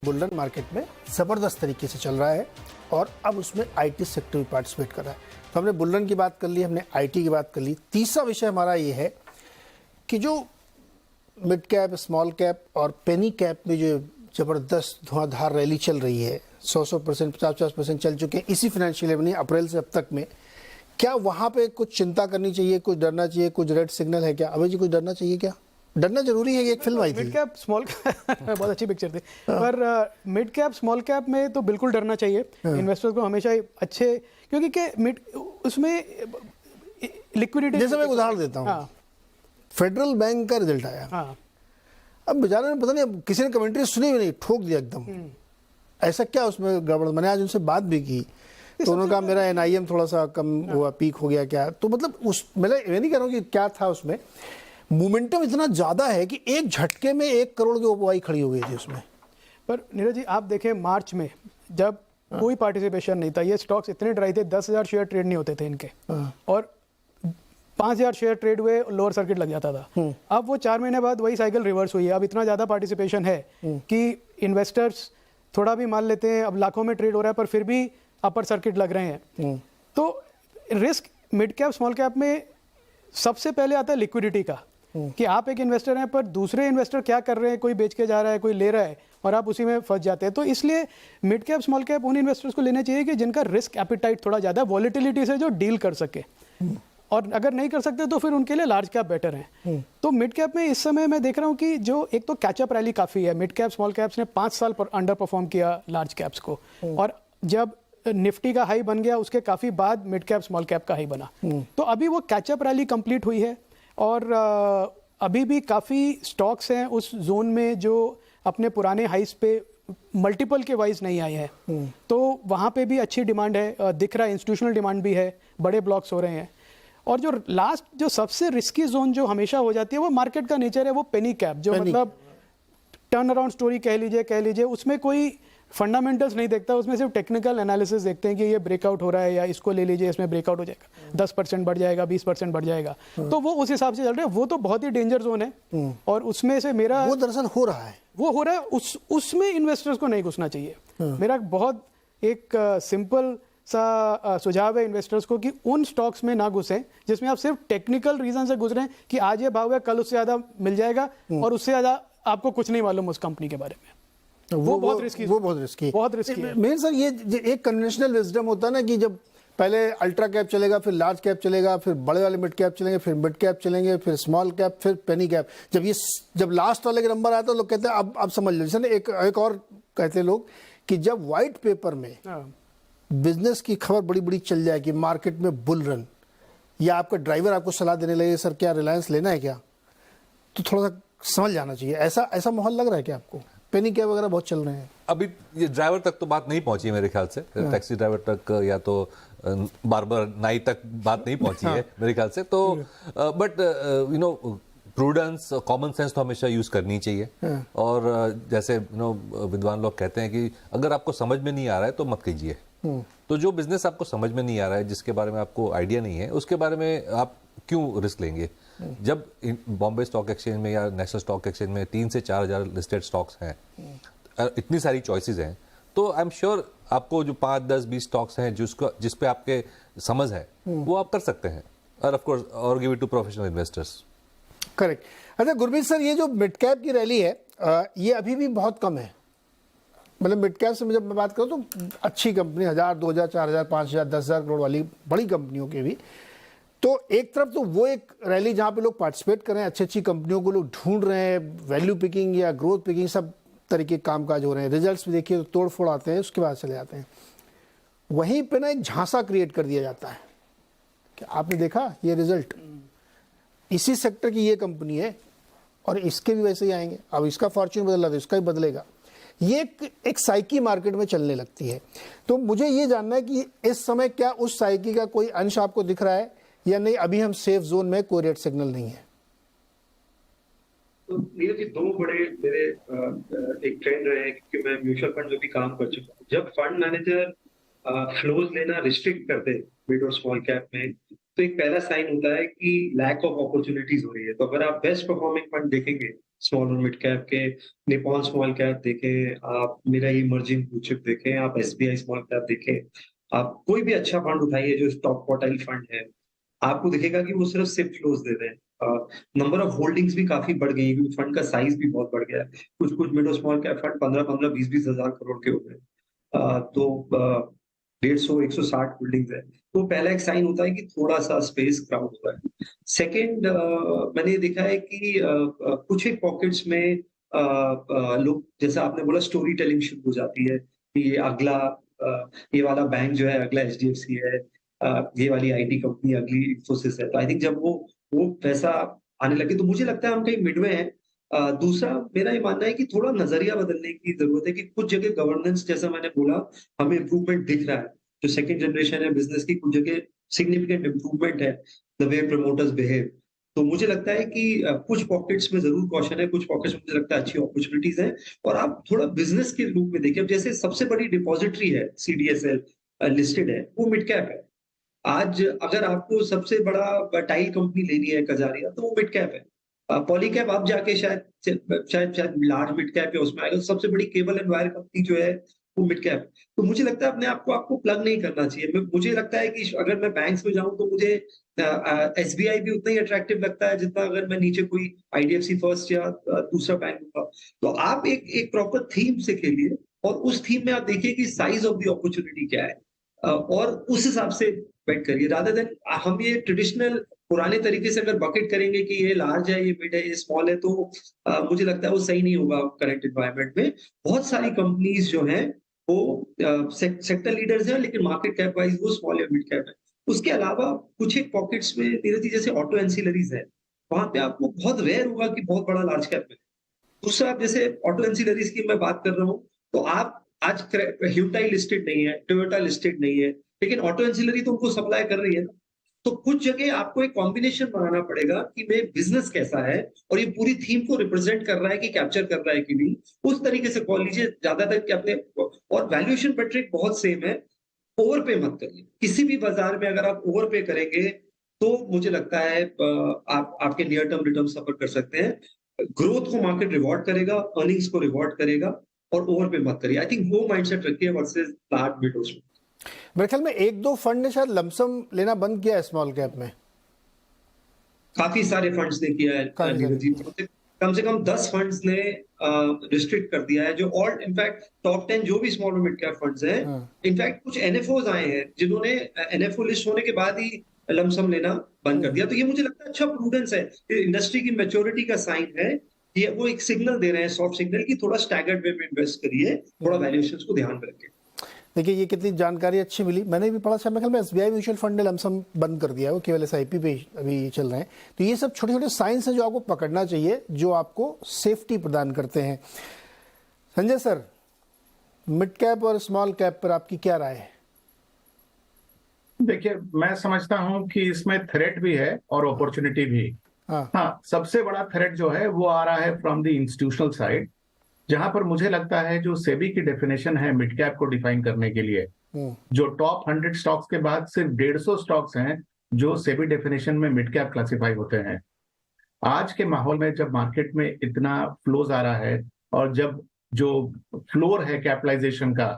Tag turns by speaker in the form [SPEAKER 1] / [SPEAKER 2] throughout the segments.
[SPEAKER 1] Bull run market में ज़बरदस्त तरीके से चल रहा है और अब उसमें आईटी सेक्टर भी पार्टिसिपेट कर रहा है। तो हमने बुल रन की बात कर ली, हमने आईटी की बात कर ली। तीसरा विषय हमारा ये है कि जो मिड कैप, स्मॉल कैप और पेनी कैप में जो ज़बरदस्त धुआंधार रैली चल रही है, 100%, 50% चल चुके हैं इसी फाइनेंशियल ईयर में, अप्रैल से अब तक में। क्या वहाँ पे कुछ चिंता करनी चाहिए, कुछ डरना चाहिए, कुछ रेड सिग्नल है क्या? अभय जी, कुछ डरना चाहिए क्या? डरना जरूरी है? एक फिल्म आई थी
[SPEAKER 2] मिड कैप स्मॉल बहुत अच्छी पिक्चर थी, पर मिड कैप स्मॉल कैप में तो बिल्कुल डरना चाहिए। इन्वेस्टर्स को हमेशा अच्छे, क्योंकि के मिड उसमें लिक्विडिटी।
[SPEAKER 1] जैसे मैं उदाहरण देता हूँ, फेडरल बैंक का रिजल्ट आया, अब बेचारे ने पता नहीं, अब किसी ने कमेंट्री सुनी भी नहीं, ठोक दिया एकदम। ऐसा क्या उसमें गड़बड़? मैंने आज उनसे बात भी की तो उन्होंने कहा मेरा एनआईएम थोड़ा सा कम हुआ, पीक हो गया क्या। तो मतलब उस मैं नहीं कह रहा हूँ कि क्या था उसमें, मोमेंटम इतना ज़्यादा है कि एक झटके में 1 करोड़ की ओपीआई खड़ी हो गई थी उसमें।
[SPEAKER 2] पर नीरज जी, आप देखें मार्च में जब कोई पार्टिसिपेशन नहीं था, ये स्टॉक्स इतने ड्राई थे, 10,000 शेयर ट्रेड नहीं होते थे इनके, और 5,000 शेयर ट्रेड हुए, लोअर सर्किट लग जाता था। अब वो 4 महीने बाद वही साइकिल रिवर्स हुई है। अब इतना ज़्यादा पार्टिसिपेशन है कि इन्वेस्टर्स थोड़ा भी मान लेते हैं। अब लाखों में ट्रेड हो रहा है पर फिर भी अपर सर्किट लग रहे हैं। तो risk mid cap small cap में सबसे पहले आता है लिक्विडिटी का, कि आप एक इन्वेस्टर हैं पर दूसरे इन्वेस्टर क्या कर रहे हैं, कोई बेच के जा रहा है, कोई ले रहा है, और आप उसी में फंस जाते हैं। तो इसलिए मिड कैप स्मॉल कैप उन इन्वेस्टर्स को लेने चाहिए कि जिनका रिस्क एपिटाइट थोड़ा ज़्यादा है, वॉलेटिलिटी से जो डील कर सके, और अगर नहीं कर सकते तो फिर उनके लिए लार्ज कैप बेटर है। तो मिड कैप में इस समय मैं देख रहा हूँ कि जो एक तो कैचअप रैली काफ़ी है। मिड कैप स्मॉल कैप्स ने 5 साल पर अंडर परफॉर्म किया लार्ज कैप्स को, और जब निफ्टी का हाई बन गया उसके काफ़ी बाद मिड कैप स्मॉल कैप का हाई बना। तो अभी वो कैचअप रैली कंप्लीट हुई है, और अभी भी काफ़ी स्टॉक्स हैं उस जोन में जो अपने पुराने हाइस पे मल्टीपल के वाइज नहीं आए हैं। तो वहाँ पे भी अच्छी डिमांड है, दिख रहा है, इंस्टीट्यूशनल डिमांड भी है, बड़े ब्लॉक्स हो रहे हैं। और जो लास्ट, जो सबसे रिस्की जोन जो हमेशा हो जाती है, वो मार्केट का नेचर है, वो पेनी कैप, जो मतलब टर्न अराउंड स्टोरी कह लीजिए, उसमें कोई फंडामेंटल्स नहीं देखता, उसमें सिर्फ टेक्निकल एनालिसिस देखते हैं कि ये ब्रेकआउट हो रहा है, या इसको ले लीजिए, इसमें ब्रेकआउट हो जाएगा, 10% बढ़ जाएगा, 20% बढ़ जाएगा। तो वो उस हिसाब से चल रहा है। वो तो बहुत ही डेंजर जोन है, और उसमें से मेरा
[SPEAKER 1] वो दरअसल हो रहा है,
[SPEAKER 2] उसमें इन्वेस्टर्स को नहीं घुसना चाहिए। मेरा बहुत एक सिंपल सा सुझाव है इन्वेस्टर्स को कि उन स्टॉक्स में ना घुसें जिसमें आप सिर्फ टेक्निकल रीजन से घुस रहे हैं कि आज ये भाव है, कल उससे ज़्यादा मिल जाएगा, और उससे ज़्यादा आपको कुछ नहीं मालूम उस कंपनी के बारे में। वो बहुत रिस्की है।
[SPEAKER 1] मेन सर, ये एक कन्वेंशनल विजडम होता है ना, कि जब पहले अल्ट्रा कैप चलेगा, फिर लार्ज कैप चलेगा, फिर बड़े वाले मिड कैप चलेंगे, फिर मिड कैप चलेंगे, फिर स्मॉल कैप, फिर पेनी कैप। जब लास्ट वाले के नंबर आता है, लोग कहते हैं अब समझ लो। जैसे एक और कहते हैं लोग कि जब व्हाइट पेपर में बिजनेस की खबर बड़ी बड़ी चल जाए कि मार्केट में बुल रन, या आपका ड्राइवर आपको सलाह देने लगे, सर क्या रिलायंस लेना है क्या, तो थोड़ा सा समझ जाना चाहिए। ऐसा माहौल लग रहा है क्या आपको? पेनी कैब वगैरह बहुत चल रहे हैं
[SPEAKER 3] अभी। ये ड्राइवर तक तो बात नहीं पहुंची मेरे ख्याल से, टैक्सी ड्राइवर तक या तो बार्बर नाई तक बात नहीं पहुंची है मेरे ख्याल से। तो but you know, prudence, common sense तो हमेशा यूज करनी चाहिए। और जैसे विद्वान लोग कहते हैं कि अगर आपको समझ में नहीं आ रहा है तो मत कीजिए। तो जो बिजनेस आपको समझ में नहीं आ रहा है, जिसके बारे में आपको आइडिया नहीं है, उसके बारे में आप क्यों रिस्क लेंगे? जब बॉम्बे स्टॉक एक्सचेंज में या नेशनल स्टॉक एक्सचेंज में 3 से 4 हजार लिस्टेड स्टॉक्स हैं, इतनी सारी चॉइसेस हैं, तो आई एम श्योर आपको जो 5, 10, 20 स्टॉक्स हैं जिस पे आपके समझ है, वो आप कर सकते हैं। और ऑफ कोर्स, और give it to professional investors.
[SPEAKER 1] Correct. अच्छा गुरमीत सर, ये जो मिड कैप की रैली है, ये अभी भी बहुत कम है। मतलब मिड कैप से जब मैं बात करूँ तो अच्छी कंपनी 1000, 2000, 4000, 5000, 10,000 करोड़ वाली बड़ी कंपनियों के भी, तो एक तरफ तो वो एक रैली जहाँ पे लोग पार्टिसिपेट कर रहे हैं, अच्छी अच्छी कंपनियों को लोग ढूंढ रहे हैं, वैल्यू पिकिंग या ग्रोथ पिकिंग, सब तरीके के कामकाज हो रहे हैं। रिजल्ट्स भी देखिए तो तोड़ फोड़ आते हैं, उसके बाद चले जाते हैं। वहीं पे ना एक झांसा क्रिएट कर दिया जाता है कि आपने देखा ये रिजल्ट, इसी सेक्टर की ये कंपनी है और इसके भी वैसे ही आएंगे, अब इसका फॉर्च्यून बदला तो इसका ही बदलेगा। ये एक साइकी मार्केट में चलने लगती है। तो मुझे ये जानना है कि इस समय क्या उस साइकी का कोई अंश आपको दिख रहा है या नहीं? अभी हम सेफ जोन में, कोई रेड सिग्नल नहीं है।
[SPEAKER 4] तो नीरज जी, 2 बड़े मेरे एक ट्रेंड रहे हैं, क्योंकि मैं म्यूचुअल फंड में भी काम कर चुका हूँ। जब फंड मैनेजर फ्लोज लेना रिस्ट्रिक्ट करते मिड और स्मॉल कैप में, तो एक पहला साइन होता है कि लैक ऑफ अपॉर्चुनिटीज हो रही है। तो अगर आप बेस्ट परफॉर्मिंग फंड देखेंगे स्मॉल और मिड कैप के, निपॉन स्मॉल कैप देखें, आप मेरा इमर्जिंग ब्लू चिप देखें, आप एसबीआई स्मॉल कैप देखें, आप कोई भी अच्छा फंड उठाइए जो टॉप क्वार्टाइल फंड है, आपको दिखेगा कि वो सिर्फ सिप फ्लोज दे रहे हैं। नंबर ऑफ होल्डिंग्स भी काफी बढ़ गई क्योंकि फंड का साइज भी बहुत बढ़ गया है। कुछ कुछ मिड और स्मॉल कैप फंड 15-15, 20-20 हजार करोड़ के हो गए। तो 150-160 होल्डिंग्स है, तो पहला एक साइन होता है कि थोड़ा सा स्पेस क्राउड हुआ है। सेकेंड, मैंने देखा है कि कुछ एक पॉकेट्स में लोग, जैसा आपने बोला, स्टोरी टेलिंग शुरू हो जाती है कि ये अगला ये वाला बैंक जो है अगला एचडीएफसी है, ये वाली आईटी कंपनी अगली इंफोसिस है। तो आई थिंक जब वो वैसा आने लगे तो मुझे लगता है हम कहीं मिडवे हैं। दूसरा मेरा ये मानना है कि थोड़ा नजरिया बदलने की जरूरत है कि कुछ जगह गवर्नेंस, जैसा मैंने बोला, हमें इम्प्रूवमेंट दिख रहा है। जो सेकंड जनरेशन है बिजनेस की, कुछ जगह सिग्निफिकेंट इम्प्रूवमेंट है द वे प्रमोटर्स बिहेव। तो मुझे लगता है कि कुछ पॉकेट्स में जरूर कॉशन है, कुछ पॉकेट्स में मुझे लगता है अच्छी अपॉर्चुनिटीज हैं। और आप थोड़ा बिजनेस के रूप में देखिए, अब जैसे सबसे बड़ी डिपॉजिटरी है सीडीएसएल लिस्टेड है, वो मिड कैप है। आज अगर आपको सबसे बड़ा टाइल कंपनी लेनी है कजारिया, तो वो मिड कैप है। पॉलीकैप आप जाके शायद लार्ज मिड कैप है, उसमें आएगा। सबसे बड़ी केबल एंड वायर कंपनी जो है वो मिड कैप। तो मुझे लगता है अपने आपको प्लग नहीं करना चाहिए। मुझे लगता है कि अगर मैं बैंक्स में जाऊं तो मुझे एसबीआई भी उतना ही अट्रैक्टिव लगता है जितना अगर मैं नीचे कोई आईडीएफसी फर्स्ट या दूसरा बैंक होगा। तो आप एक प्रॉपर थीम से खेलिए और उस थीम में आप देखिए कि साइज ऑफ द अपॉर्चुनिटी क्या है, और उस हिसाब से बेट करिए, रादर देन हम ये ट्रेडिशनल पुराने तरीके से अगर बकेट करेंगे कि ये लार्ज है, ये मिड है, ये स्मॉल है, तो मुझे लगता है वो सही नहीं होगा करंट एनवायरनमेंट में। बहुत सारी कंपनीज जो हैं वो सेक्टर लीडर्स हैं, लेकिन मार्केट कैप वाइज वो स्मॉल या मिड कैप है। उसके अलावा कुछ एक पॉकेट्स में धीरे धीरे, जैसे ऑटो एंसिलरीज है, वहां पे आपको बहुत रेयर होगा कि बहुत बड़ा लार्ज कैप में। दूसरा, जैसे ऑटो एंसिलरीज की मैं बात कर रहा हूँ, तो आप आज ह्यूंडई लिस्टेड नहीं है, टोयोटा लिस्टेड नहीं है, लेकिन ऑटो एंसिलरी तो उनको सप्लाई कर रही है ना। तो कुछ जगह आपको एक कॉम्बिनेशन बनाना पड़ेगा कि वे बिजनेस कैसा है और ये पूरी थीम को रिप्रेजेंट कर रहा है कि कैप्चर कर रहा है कि नहीं, उस तरीके से कॉल लीजिए ज्यादातर कि अपने। और वैल्यूएशन मेट्रिक बहुत सेम है, ओवर पे मत करिए। किसी भी बाजार में अगर आप ओवर पे करेंगे तो मुझे लगता है आप आपके नियर टर्म रिटर्न सफर कर सकते हैं। ग्रोथ को मार्केट रिवॉर्ड करेगा, अर्निंग्स को रिवॉर्ड करेगा, और ओवर पे मत करिए। आई थिंक वो माइंडसेट रखिए वर्सेस लार्ज मिड।
[SPEAKER 1] मेरे ख्याल में एक दो फंड ने शायद लमसम लेना बंद किया है स्मॉल कैप में।
[SPEAKER 4] काफी सारे फंड्स ने किया है नीरज जी, कम से कम 10 फंड्स ने रिस्ट्रिक्ट कर दिया है, जो और इनफैक्ट टॉप 10 जो भी स्मॉल और मिड कैप फंड्स हैं। इनफैक्ट कुछ एनएफओज आए हैं जिन्होंने एनएफओ लिस्ट होने के बाद ही लमसम लेना बंद कर दिया। तो ये मुझे लगता है अच्छा प्रूडेंस है, इंडस्ट्री की मैच्योरिटी का साइन है। ये वो एक सिग्नल दे रहे हैं, सॉफ्ट सिग्नल, की थोड़ा स्टैगर्ड वे में इन्वेस्ट करिए, थोड़ा वैल्यूएशंस को ध्यान में रखिए।
[SPEAKER 1] देखिए ये कितनी जानकारी अच्छी मिली, मैंने भी पढ़ा था। मेरे ख्याल में एसबीआई म्यूचुअल फंड ने लमसम बंद कर दिया है, वो केवल एसआईपी पे अभी चल रहे हैं। तो ये सब छोटे छोटे साइंस हैं जो आपको पकड़ना चाहिए, जो आपको सेफ्टी प्रदान करते हैं। संजय सर, मिड कैप और स्मॉल कैप पर आपकी क्या राय है?
[SPEAKER 5] देखिए, मैं समझता हूं कि इसमें थ्रेट भी है और अपॉर्चुनिटी भी। हाँ, सबसे बड़ा थ्रेट जो है वो आ रहा है फ्रॉम द इंस्टीट्यूशनल साइड, जहां पर मुझे लगता है जो सेबी की डेफिनेशन है मिड कैप को डिफाइन करने के लिए, जो टॉप 100 स्टॉक्स के बाद सिर्फ 150 स्टॉक्स हैं जो सेबी डेफिनेशन में मिड कैप क्लासिफाई होते हैं। आज के माहौल में जब मार्केट में इतना फ्लोज आ रहा है और जब जो फ्लोर है कैपिटलाइजेशन का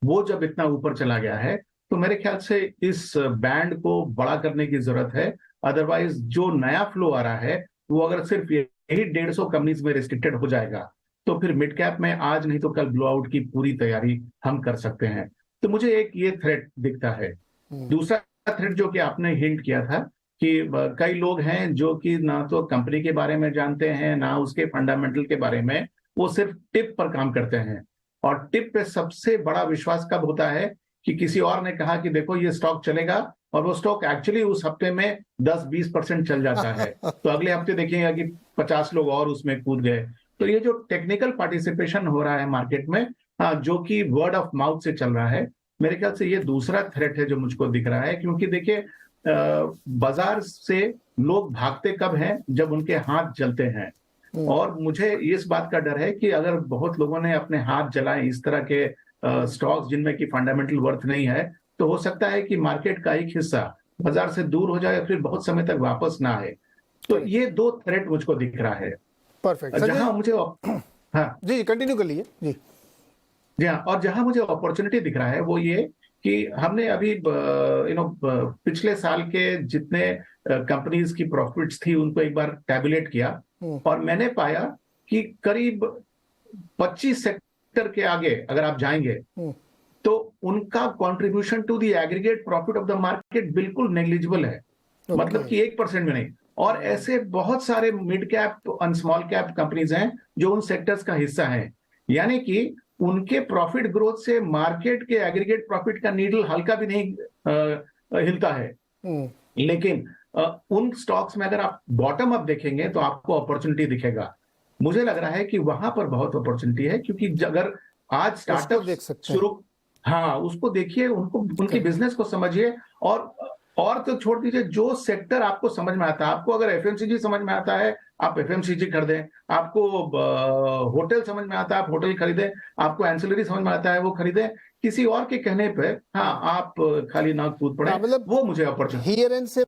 [SPEAKER 5] वो जब इतना ऊपर चला गया है, तो मेरे ख्याल से इस बैंड को बड़ा करने की जरूरत है। अदरवाइज जो नया फ्लो आ रहा है वो अगर सिर्फ यही 150 कंपनीज में रिस्ट्रिक्टेड हो जाएगा तो फिर मिड कैप में आज नहीं तो कल ब्लो आउट की पूरी तैयारी हम कर सकते हैं। तो मुझे एक ये थ्रेट दिखता है। दूसरा थ्रेट जो कि आपने हिंट किया था कि कई लोग हैं जो कि ना तो कंपनी के बारे में जानते हैं ना उसके फंडामेंटल के बारे में, वो सिर्फ टिप पर काम करते हैं। और टिप पे सबसे बड़ा विश्वास कब होता है कि किसी और ने कहा कि देखो ये स्टॉक चलेगा और वो स्टॉक एक्चुअली उस हफ्ते में 10-20% चल जाता है, तो अगले हफ्ते देखिएगा कि 50 लोग और उसमें कूद गए। तो ये जो टेक्निकल पार्टिसिपेशन हो रहा है मार्केट में, जो कि वर्ड ऑफ माउथ से चल रहा है, मेरे ख्याल से ये दूसरा थ्रेट है जो मुझको दिख रहा है। क्योंकि देखिए, बाजार से लोग भागते कब हैं? जब उनके हाथ जलते हैं। और मुझे इस बात का डर है कि अगर बहुत लोगों ने अपने हाथ जलाए इस तरह के स्टॉक्स जिनमें की फंडामेंटल वर्थ नहीं है, तो हो सकता है कि मार्केट का एक हिस्सा बाजार से दूर हो जाए, फिर बहुत समय तक वापस ना आए। तो ये दो थ्रेट मुझको दिख रहा है।
[SPEAKER 1] परफेक्ट
[SPEAKER 5] जहां मुझे हाँ
[SPEAKER 1] जी कंटिन्यू कर लीजिए जी।
[SPEAKER 5] जी हाँ, और जहां मुझे अपॉर्चुनिटी दिख रहा है वो ये कि हमने अभी पिछले साल के जितने कंपनीज की प्रॉफिट्स थी उनको एक बार टैबुलेट किया और मैंने पाया कि करीब 25 सेक्टर के आगे अगर आप जाएंगे तो उनका contribution to the aggregate profit of the market बिल्कुल नेग्लिजिबल है। मतलब कि 1% में नहीं। और ऐसे बहुत सारे मिड कैप और स्मॉल कैप कंपनीज हैं जो उन सेक्टर्स का हिस्सा हैं, यानी कि उनके प्रॉफिट ग्रोथ से मार्केट के एग्रीगेट प्रॉफिट का नीडल हल्का भी नहीं हिलता है। लेकिन उन स्टॉक्स में अगर आप बॉटम अप देखेंगे तो आपको अपॉर्चुनिटी दिखेगा। मुझे लग रहा है कि वहां पर बहुत अपॉर्चुनिटी है, क्योंकि अगर आज स्टार्टअप
[SPEAKER 1] देख सकते हैं।
[SPEAKER 5] शुरू, हाँ उसको देखिए, उनको उनकी बिजनेस को समझिए और तो छोड़ दीजिए, जो सेक्टर आपको समझ में आता है, आपको अगर एफएमसीजी समझ में आता है आप एफएमसीजी खरीदें, आपको होटल समझ में आता है आप होटल खरीदें, आपको एंसिलरी समझ में आता है वो खरीदें, किसी और के कहने पे हाँ आप खाली नाक कूद पड़े,
[SPEAKER 1] मतलब
[SPEAKER 5] वो मुझे अपॉर्चुनिटी
[SPEAKER 1] हियर एंड से